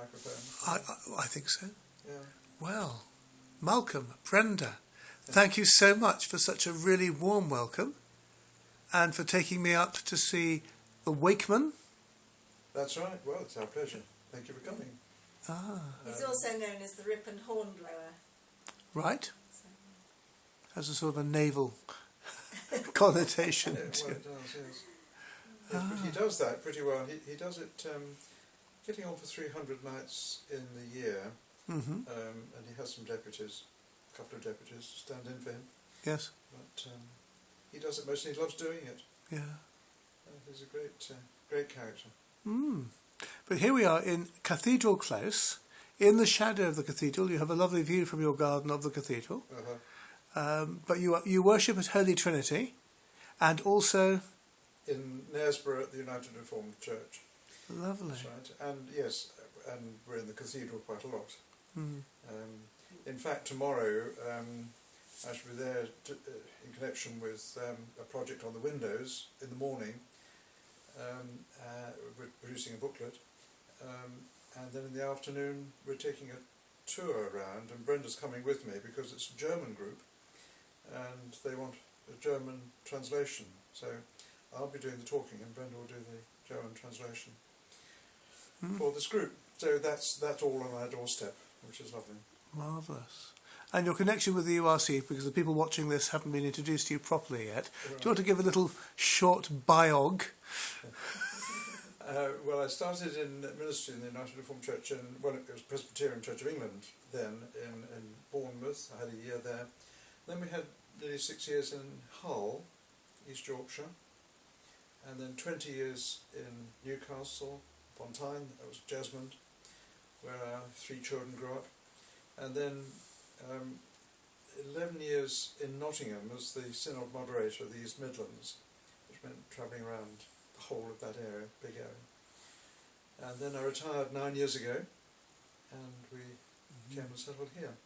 microphone? I think so. Yeah. Well, Malcolm, Brenda, thank you so much for such a really warm welcome and for taking me up to see the Wakeman. That's right. Well, it's our pleasure. Thank you for coming. He's also known as the Rippon hornblower. Right. So. Has a sort of a naval connotation Yeah, to well, it. it does, yes. Yes, but he does that pretty well. He does it getting on for 300 nights in the year, Mm-hmm. and he has some deputies, a couple of deputies to stand in for him. Yes. But he does it mostly. He loves doing it. Yeah. He's a great character. Mm. But here we are in Cathedral Close. In the shadow of the cathedral, you have a lovely view from your garden of the cathedral. But you worship at Holy Trinity, and also In Knaresborough at the United Reformed Church. lovely. That's right. And yes, and we're in the cathedral quite a lot. Mm. In fact, tomorrow I shall be there in connection with a project on the windows in the morning. We're producing a booklet, and then in the afternoon we're taking a tour around, and Brenda's coming with me because it's a German group and they want a German translation, so I'll be doing the talking and Brenda will do the German translation for this group. So that's all on our doorstep, which is lovely. Marvellous. And your connection with the URC, because the people watching this haven't been introduced to you properly yet. Right. Do you want to give a little short biog? Well, I started in ministry in the United Reformed Church, it was Presbyterian Church of England then, in Bournemouth. I had a year there. Then we had nearly 6 years in Hull, East Yorkshire, and then 20 years in Newcastle upon Tyne, that was Jesmond, where our 3 children grew up, and then 11 years in Nottingham as the synod moderator of the East Midlands, which meant travelling around the whole of that area, big area. And then I retired 9 years ago, and we came and settled here.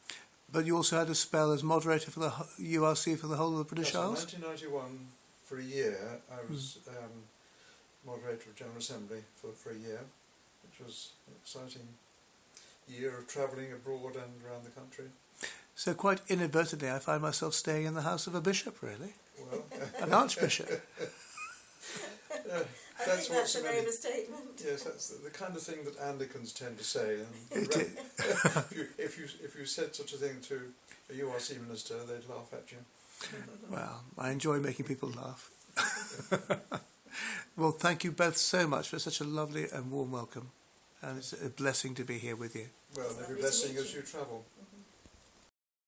But you also had a spell as moderator for the URC for the whole of the British Isles? In 1991, for a year, I was moderator of General Assembly for a year, which was an exciting year of travelling abroad and around the country. So quite inadvertently I find myself staying in the house of a bishop, really. Well, An archbishop. I think that's an overstatement. Yes, that's the kind of thing that Anglicans tend to say. And It is. if you said such a thing to a URC minister, they'd laugh at you. Well, I enjoy making people laugh. Well, thank you both so much for such a lovely and warm welcome. And it's a blessing to be here with you. Well, every blessing as you travel.